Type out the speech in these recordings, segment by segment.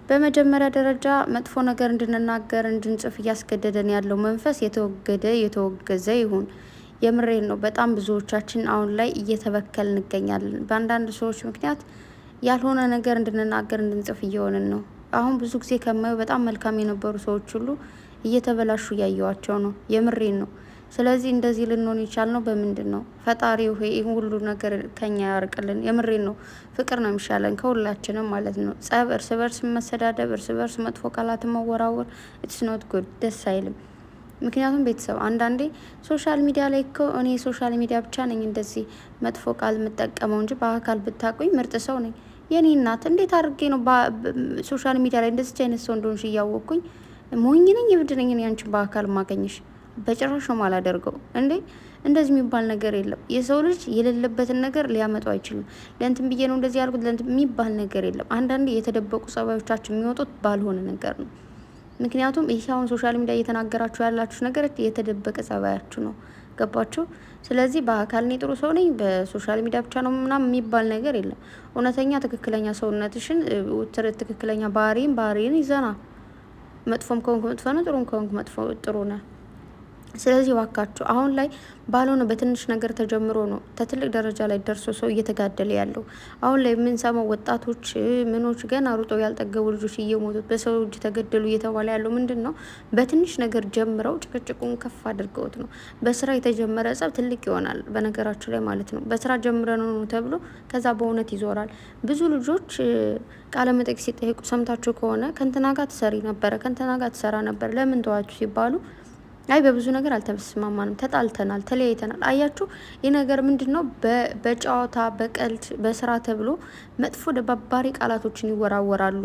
በመጀመሪያ ደረጃ መጥፎ ነገር እንድንናገር እንድንጽፍ እያስገደደን ያለው መንፈስ የተወገዘ ይሁን። የምሬን ነው። በጣም ብዙዎቻችን አሁን ላይ እየተበከል እንገኛለን። በአንዳንድ ሰዎች ምክንያት ያልሆነ ነገር እንድንናገር እንድንጽፍ እየሆንን ነው። አሁን ብዙ ጊዜ ከማየው በጣም መልካም የነበሩ ሰዎች ሁሉ እየተበላሹ እያየዋቸው ነው። የምሬን ነው። ስለዚህ እንደዚህ ልንሆን የቻልነው በምንድን ነው? ፈጣሪ ሆይ ይህን ሁሉ ነገር ከኛ ያርቅልን። የምሬን ነው። ፍቅር ነው የሚሻለን ከሁላችንም ማለት ነው። ጸብ፣ እርስ በርስ መሰዳደብ፣ እርስ በርስ መጥፎ ቃላትን መወራወር ኢትስ ኖት ጉድ፣ ደስ አይልም። ምክንያቱም ቤተሰብ አንዳንዴ ሶሻል ሚዲያ ላይ እኮ እኔ ሶሻል ሚዲያ ብቻ ነኝ እንደዚህ መጥፎ ቃል የምጠቀመው እንጂ በአካል ብታቁኝ ምርጥ ሰው ነኝ። የኔ እናት እንዴት አድርጌ ነው ሶሻል ሚዲያ ላይ እንደዚህ አይነት ሰው እንደሆንሽ እያወቅኩኝ ሞኝ ነኝ እብድ ነኝ እኔ አንቺን በአካል ማገኝሽ? በጭራሽ ነው አላደርገው እንዴ። እንደዚህ የሚባል ነገር የለም። የሰው ልጅ የሌለበትን ነገር ሊያመጣው አይችልም። ለእንትን ብዬ ነው እንደዚህ ያልኩት ለእንትን የሚባል ነገር የለም። አንዳንዴ የተደበቁ ጸባዮቻችን የሚወጡት ባልሆነ ነገር ነው። ምክንያቱም ይህ አሁን ሶሻል ሚዲያ እየተናገራችሁ ያላችሁ ነገር የተደበቀ ጸባያችሁ ነው። ገባችሁ? ስለዚህ በአካል እኔ ጥሩ ሰው ነኝ በሶሻል ሚዲያ ብቻ ነው ምናምን የሚባል ነገር የለም። እውነተኛ ትክክለኛ ሰውነትሽን ትክክለኛ ባህሪን ይዘና መጥፎም ከሆንኩ መጥፎ ነው፣ ጥሩም ከሆንኩ መጥፎ ጥሩ ነው። ስለዚህ ዋካችሁ አሁን ላይ ባልሆነ በትንሽ ነገር ተጀምሮ ነው ከትልቅ ደረጃ ላይ ደርሶ ሰው እየተጋደለ ያለው። አሁን ላይ የምንሰማው ወጣቶች ምኖች ገና ሩጠው ያልጠገቡ ልጆች እየሞቱት በሰው እጅ ተገደሉ እየተባለ ያለው ምንድን ነው? በትንሽ ነገር ጀምረው ጭቅጭቁን ከፍ አድርገውት ነው። በስራ የተጀመረ ጸብ ትልቅ ይሆናል በነገራችሁ ላይ ማለት ነው። በስራ ጀምረ ነው ተብሎ ከዛ በእውነት ይዞራል። ብዙ ልጆች ቃለ መጠይቅ ሲጠይቁ ሰምታችሁ ከሆነ ከንትና ጋር ትሰሪ ነበረ፣ ከንትና ጋር ትሰራ ነበር፣ ለምን ተዋችሁ ሲባሉ አይ በብዙ ነገር አልተስማማንም፣ ተጣልተናል፣ ተለያይተናል። አያችሁ ይህ ነገር ምንድን ነው? በጨዋታ በቀልድ በስራ ተብሎ መጥፎ ደባባሪ ቃላቶችን ይወራወራሉ፣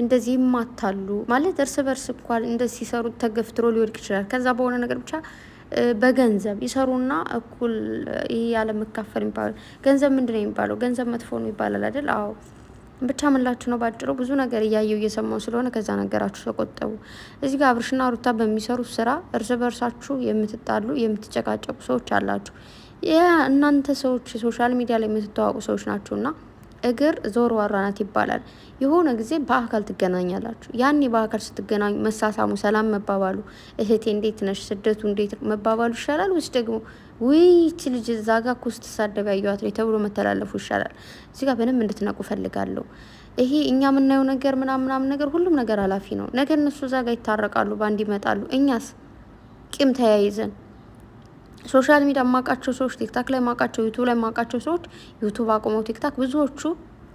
እንደዚህ ይማታሉ። ማለት እርስ በርስ እንኳን እንደዚህ ሲሰሩ ተገፍትሮ ሊወድቅ ይችላል። ከዛ በሆነ ነገር ብቻ በገንዘብ ይሰሩና እኩል ይህ ያለመካፈል የሚባለው ገንዘብ ምንድን ነው የሚባለው? ገንዘብ መጥፎ ነው ይባላል አይደል? አዎ ብቻ ምላችሁ ነው ባጭሩ። ብዙ ነገር እያየው እየሰማው ስለሆነ ከዛ ነገራችሁ ተቆጠቡ። እዚህ ጋር አብርሽና ሩታ በሚሰሩት ስራ እርስ በርሳችሁ የምትጣሉ የምትጨቃጨቁ ሰዎች አላችሁ። እናንተ ሰዎች ሶሻል ሚዲያ ላይ የምትተዋወቁ ሰዎች ናችሁና እግር ዞር ዋራናት ይባላል። የሆነ ጊዜ በአካል ትገናኛላችሁ። ያኔ በአካል ስትገናኙ መሳሳሙ፣ ሰላም መባባሉ፣ እህቴ እንዴት ነሽ፣ ስደቱ እንዴት መባባሉ ይሻላል ወይስ ደግሞ ውይይት ልጅ እዛ ጋ እኮ ስትሳደብ ያየዋት ላይ ተብሎ መተላለፉ ይሻላል? እዚህ ጋር በደንብ እንድትነቁ ፈልጋለሁ። ይሄ እኛ የምናየው ነገር ምናምን ነገር ሁሉም ነገር ኃላፊ ነው። ነገ እነሱ እዛ ጋር ይታረቃሉ፣ በአንድ ይመጣሉ። እኛስ ቂም ተያይዘን ሶሻል ሚዲያ ማቃቸው ሰዎች ቲክታክ ላይ ማቃቸው ዩቱብ ላይ ማቃቸው ሰዎች ዩቱብ አቁመው ቲክታክ ብዙዎቹ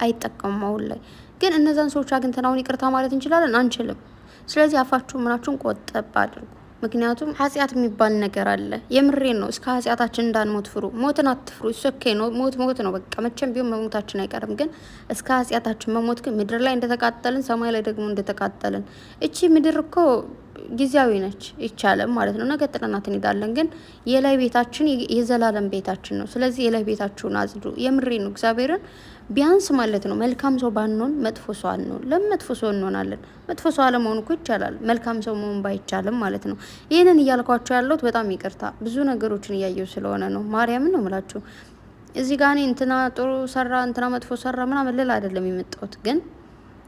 አይጠቀሙም። አሁን ላይ ግን እነዛን ሰዎች አግኝተን አሁን ይቅርታ ማለት እንችላለን? አንችልም። ስለዚህ አፋችሁ ምናችሁን ቆጠብ አድርጉ። ምክንያቱም ኃጢአት የሚባል ነገር አለ። የምሬን ነው። እስከ ኃጢአታችን እንዳንሞት ፍሩ። ሞትን አትፍሩ። ሶኬ ነው። ሞት ነው በቃ መቼም ቢሆን መሞታችን አይቀርም። ግን እስከ ኃጢአታችን መሞት ግን ምድር ላይ እንደተቃጠልን ሰማይ ላይ ደግሞ እንደተቃጠልን። እቺ ምድር እኮ ጊዜያዊ ነች፣ ይቻለም ማለት ነው። ነገ ጥለናት እንሄዳለን። ግን የላይ ቤታችን የዘላለም ቤታችን ነው። ስለዚህ የላይ ቤታችሁን አጽዱ። የምሬን ነው። እግዚአብሔርን ቢያንስ ማለት ነው መልካም ሰው ባንሆን መጥፎ ሰው አንሆን። ለምን መጥፎ ሰው እንሆናለን? መጥፎ ሰው አለመሆን እኮ ይቻላል። መልካም ሰው መሆን ባይቻልም ማለት ነው። ይህንን እያልኳቸው ያለሁት በጣም ይቅርታ ብዙ ነገሮችን እያየው ስለሆነ ነው። ማርያምን ነው ምላችሁ። እዚህ ጋር እኔ እንትና ጥሩ ሰራ እንትና መጥፎ ሰራ ምናምን ልል አይደለም የመጣሁት። ግን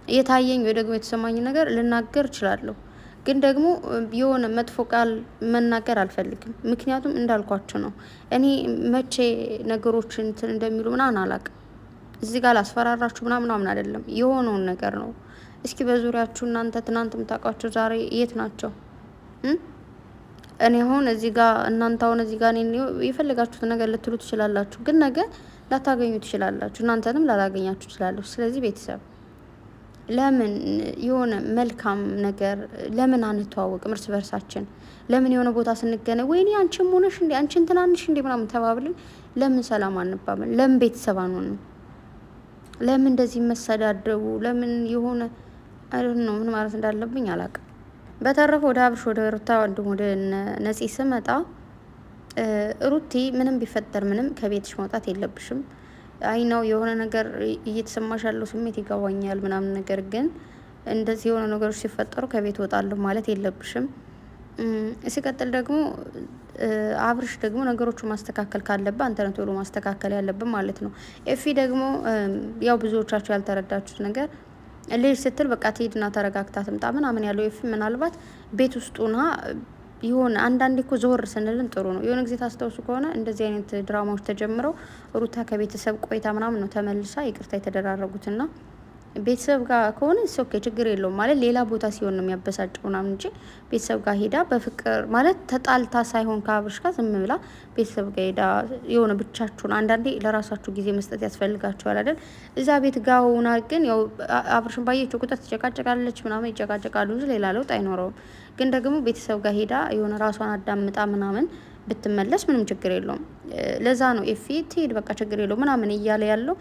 የታየኝ ወይ ደግሞ የተሰማኝ ነገር ልናገር እችላለሁ። ግን ደግሞ የሆነ መጥፎ ቃል መናገር አልፈልግም። ምክንያቱም እንዳልኳቸው ነው። እኔ መቼ ነገሮችን እንትን እንደሚሉ ምናምን አላውቅም። እዚህ ጋር ላስፈራራችሁ ምናምን አይደለም፣ የሆነውን ነገር ነው። እስኪ በዙሪያችሁ እናንተ ትናንት የምታውቋቸው ዛሬ የት ናቸው? እኔ አሁን እዚህ ጋር እናንተ አሁን እዚህ ጋር የፈለጋችሁት ነገር ልትሉ ትችላላችሁ፣ ግን ነገ ላታገኙ ትችላላችሁ። እናንተንም ላላገኛችሁ ትችላለሁ። ስለዚህ ቤተሰብ ለምን የሆነ መልካም ነገር ለምን አንተዋወቅም እርስ በርሳችን? ለምን የሆነ ቦታ ስንገናኝ ወይኔ አንቺም ሆነሽ እንዴ አንቺን ትናንሽ እንዴ ምናምን ተባብልን ለምን ሰላም አንባባል? ለምን ቤተሰብ አንሆንም? ለምን እንደዚህ መሰዳደቡ? ለምን የሆነ አይደል ነው ምን ማለት እንዳለብኝ አላውቅም። በተረፈ ወደ አብርሽ ወደ ሩታ ወንድም ወደ ነፂ ስመጣ ሩቲ ምንም ቢፈጠር ምንም ከቤትሽ መውጣት የለብሽም። አይ ነው የሆነ ነገር እየተሰማሽ ያለው ስሜት ይገባኛል ምናምን፣ ነገር ግን እንደዚህ የሆነ ነገሮች ሲፈጠሩ ከቤት ወጣለሁ ማለት የለብሽም። ሲቀጥል ደግሞ አብርሽ ደግሞ ነገሮቹ ማስተካከል ካለበት አንተ ነው ቶሎ ማስተካከል ያለብን ማለት ነው። ኤፊ ደግሞ ያው ብዙዎቻችሁ ያልተረዳችሁት ነገር ልጅ ስትል በቃ ትሄድና ተረጋግታ ትምጣ ምናምን ያለው ምናልባት ቤት ውስጡና ይሆን አንዳንዴ እኮ ዞር ስንልን ጥሩ ነው። የሆነ ጊዜ ታስታውሱ ከሆነ እንደዚህ አይነት ድራማዎች ተጀምረው ሩታ ከቤተሰብ ቆይታ ምናምን ነው ተመልሳ ይቅርታ የተደራረጉትና ቤተሰብ ጋር ከሆነ ኦኬ ችግር የለውም ማለት ሌላ ቦታ ሲሆን ነው የሚያበሳጨው ምናምን እንጂ ቤተሰብ ጋር ሄዳ በፍቅር ማለት ተጣልታ ሳይሆን ከአብርሽ ጋር ዝም ብላ ቤተሰብ ጋር ሄዳ የሆነ ብቻችሁን አንዳንዴ ለራሳችሁ ጊዜ መስጠት ያስፈልጋችኋል አይደል? እዛ ቤት ጋር ሆና ግን ያው አብርሽን ባየችው ቁጥር ትጨቃጨቃለች ምናምን ይጨቃጨቃሉ እንጂ ሌላ ለውጥ አይኖረውም። ግን ደግሞ ቤተሰብ ጋር ሄዳ የሆነ ራሷን አዳምጣ ምናምን ብትመለስ ምንም ችግር የለውም። ለዛ ነው ኤፊ ትሄድ በቃ ችግር የለውም ምናምን እያለ ያለው።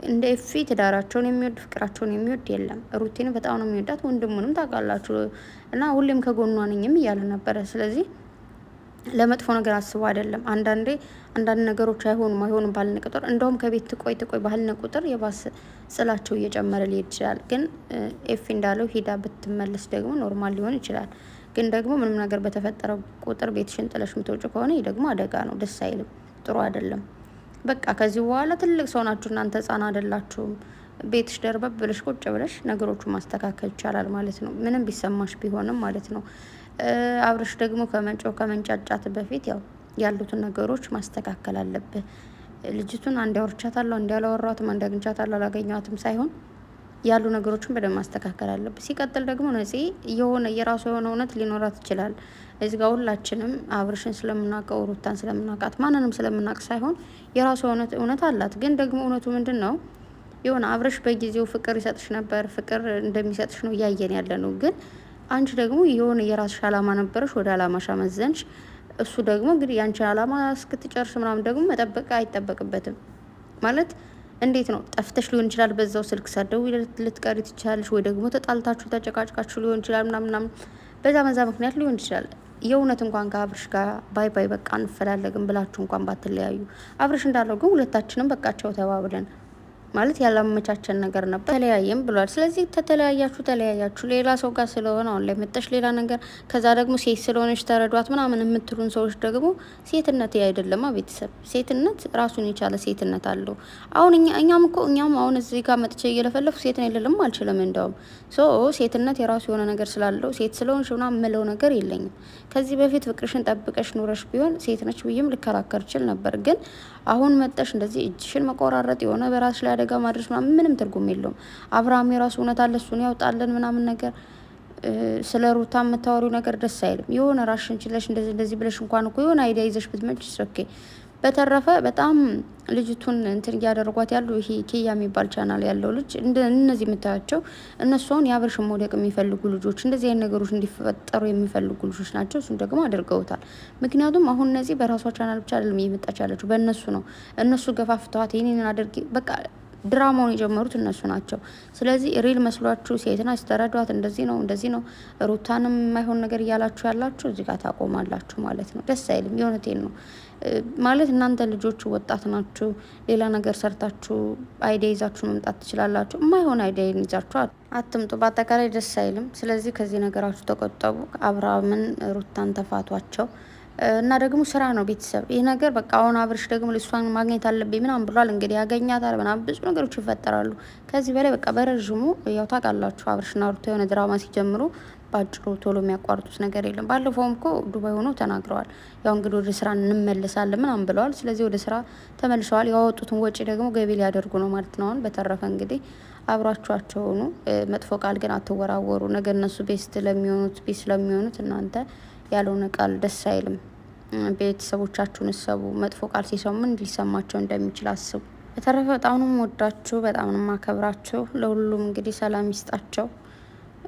እንደ ኤፊ ትዳራቸውን የሚወድ ፍቅራቸውን የሚወድ የለም። ሩቲን በጣም ነው የሚወዳት፣ ወንድሙንም ታውቃላችሁ እና ሁሌም ከጎኗ ነኝም እያለ ነበረ። ስለዚህ ለመጥፎ ነገር አስቦ አይደለም። አንዳንድ ነገሮች አይሆኑም ባልን ቁጥር እንደውም ከቤት ትቆይ ባልን ቁጥር የባስ ጽላቸው እየጨመረ ሊሄድ ይችላል። ግን ኤፊ እንዳለው ሂዳ ብትመለስ ደግሞ ኖርማል ሊሆን ይችላል። ግን ደግሞ ምንም ነገር በተፈጠረ ቁጥር ቤትሽን ጥለሽ ምትወጪ ከሆነ ይህ ደግሞ አደጋ ነው፣ ደስ አይልም፣ ጥሩ አይደለም። በቃ ከዚህ በኋላ ትልቅ ሰው ናችሁ እናንተ፣ ህጻን አይደላችሁም። ቤትሽ ደርበብ ብለሽ ቁጭ ብለሽ ነገሮቹን ማስተካከል ይቻላል ማለት ነው፣ ምንም ቢሰማሽ ቢሆንም ማለት ነው። አብርሽ ደግሞ ከመንጫጫት በፊት ያው ያሉትን ነገሮች ማስተካከል አለብህ። ልጅቱን አንድ አውርቻታለሁ፣ አንድ ያላወራኋትም፣ አንድ አግኝቻታለሁ አላገኘኋትም ሳይሆን ያሉ ነገሮችን በደንብ ማስተካከል አለብህ። ሲቀጥል ደግሞ ነፂ የሆነ የራሱ የሆነ እውነት ሊኖራት ይችላል። እዚህ ጋር ሁላችንም አብርሽን ስለምናውቀው ሩታን ስለምናውቃት ማንንም ስለምናውቅ ሳይሆን የራሱ እውነት አላት። ግን ደግሞ እውነቱ ምንድን ነው? የሆነ አብርሽ በጊዜው ፍቅር ይሰጥሽ ነበር፣ ፍቅር እንደሚሰጥሽ ነው እያየን ያለ ነው። ግን አንቺ ደግሞ የሆነ የራስሽ አላማ ነበረሽ፣ ወደ አላማሽ አመዘንሽ። እሱ ደግሞ እንግዲህ ያንቺን አላማ እስክትጨርስ ምናምን ደግሞ መጠበቅ አይጠበቅበትም ማለት እንዴት ነው? ጠፍተሽ ሊሆን ይችላል፣ በዛው ስልክ ሰደው ልትቀሪ ትችላለሽ፣ ወይ ደግሞ ተጣልታችሁ ተጨቃጭቃችሁ ሊሆን ይችላል ምናምን በዛ ምክንያት ሊሆን ይችላል። የእውነት እንኳን ከአብርሽ ጋር ባይ በቃ እንፈላለግም ብላችሁ እንኳን ባትለያዩ፣ አብርሽ እንዳለው ግን ሁለታችንም በቃቸው ተባብለን ማለት ያላመቻቸን ነገር ነበር፣ ተለያየም ብሏል። ስለዚህ ተለያያችሁ ሌላ ሰው ጋር ስለሆነ አሁን ላይ መጠሽ ሌላ ነገር፣ ከዛ ደግሞ ሴት ስለሆነች ተረዷት ምናምን የምትሉን ሰዎች ደግሞ ሴትነት አይደለማ ቤተሰብ፣ ሴትነት ራሱን የቻለ ሴትነት አለው። አሁን እኛም አሁን እዚህ ጋር መጥቼ እየለፈለፉ ሴትን የለልም አልችልም። እንደውም ሴትነት የራሱ የሆነ ነገር ስላለው ሴት ስለሆንሽ ምናምን የምለው ነገር የለኝም። ከዚህ በፊት ፍቅርሽን ጠብቀሽ ኑረሽ ቢሆን ሴት ነች ብዬም ልከራከር ችል ነበር። ግን አሁን መጠሽ እንደዚህ እጅሽን መቆራረጥ የሆነ በራስሽ ላይ አደጋ ማድረስ ምንም ትርጉም የለውም። አብርሃም የራሱ እውነት አለ፣ እሱን ያውጣለን ምናምን ነገር። ስለ ሩታ የምታወሪው ነገር ደስ አይልም። የሆነ ራሽን ችለሽ እንደዚህ ብለሽ እንኳን እኮ የሆነ አይዲያ ይዘሽ ብትመጭ ኦኬ። በተረፈ በጣም ልጅቱን እንትን እያደረጓት ያሉ ይሄ ኪያ የሚባል ቻናል ያለው ልጅ እነዚህ የምታያቸው እነሱን የአብርሽን መውደቅ የሚፈልጉ ልጆች፣ እንደዚህ አይነት ነገሮች እንዲፈጠሩ የሚፈልጉ ልጆች ናቸው። እሱን ደግሞ አድርገውታል። ምክንያቱም አሁን እነዚህ በራሷ ቻናል ብቻ አይደለም እየመጣች ያለችው፣ በእነሱ ነው። እነሱ ገፋፍተዋት ይህንን አድርጊ በቃ ድራማውን የጀመሩት እነሱ ናቸው። ስለዚህ ሪል መስሏችሁ ሴትና ስተረዷት እንደዚህ ነው ሩታንም የማይሆን ነገር እያላችሁ ያላችሁ እዚህ ጋር ታቆማላችሁ ማለት ነው። ደስ አይልም። የእውነቴን ነው ማለት እናንተ ልጆቹ ወጣት ናችሁ። ሌላ ነገር ሰርታችሁ አይዲያ ይዛችሁ መምጣት ትችላላችሁ። የማይሆን አይዲያ ይዛችሁ አትምጡ። በአጠቃላይ ደስ አይልም። ስለዚህ ከዚህ ነገራችሁ ተቆጠቡ። አብርሃምን ሩታን ተፋቷቸው እና ደግሞ ስራ ነው ቤተሰብ። ይህ ነገር በቃ አሁን አብርሽ ደግሞ እሷን ማግኘት አለብኝ ምናምን ብሏል። እንግዲህ ያገኛታል ምናምን ብዙ ነገሮች ይፈጠራሉ። ከዚህ በላይ በቃ በረዥሙ ያው ታውቃላችሁ አብርሽና ሩታ የሆነ ድራማ ሲጀምሩ በአጭሩ ቶሎ የሚያቋርጡት ነገር የለም። ባለፈውም እኮ ዱባይ ሆነው ተናግረዋል። ያው እንግዲህ ወደ ስራ እንመለሳለን ምናምን ብለዋል። ስለዚህ ወደ ስራ ተመልሰዋል። ያወጡትን ወጪ ደግሞ ገቢ ሊያደርጉ ነው ማለት ነው። አሁን በተረፈ እንግዲህ አብሯቸዋቸው ሆኑ። መጥፎ ቃል ግን አትወራወሩ። ነገ እነሱ ቤስት ስለሚሆኑት እናንተ ያልሆነ ቃል ደስ አይልም። ቤተሰቦቻችሁን እሰቡ። መጥፎ ቃል ሲሰሙ ምን ሊሰማቸው እንደሚችል አስቡ። በተረፈ በጣም ነው የምወዳችሁ፣ በጣም ነው የማከብራችሁ። ለሁሉም እንግዲህ ሰላም ይስጣቸው።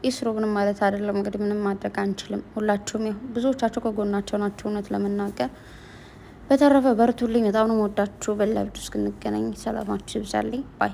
ይስሩ ምንም ማለት አይደለም። እንግዲህ ምንም ማድረግ አንችልም። ሁላችሁም ያው ብዙዎቻችሁ ከጎናቸው ናቸው እውነት ለመናገር። በተረፈ በርቱልኝ። በጣም ነው የምወዳችሁ። በሌላ ቪዲዮ እስክንገናኝ ሰላማችሁ ይብዛልኝ ባይ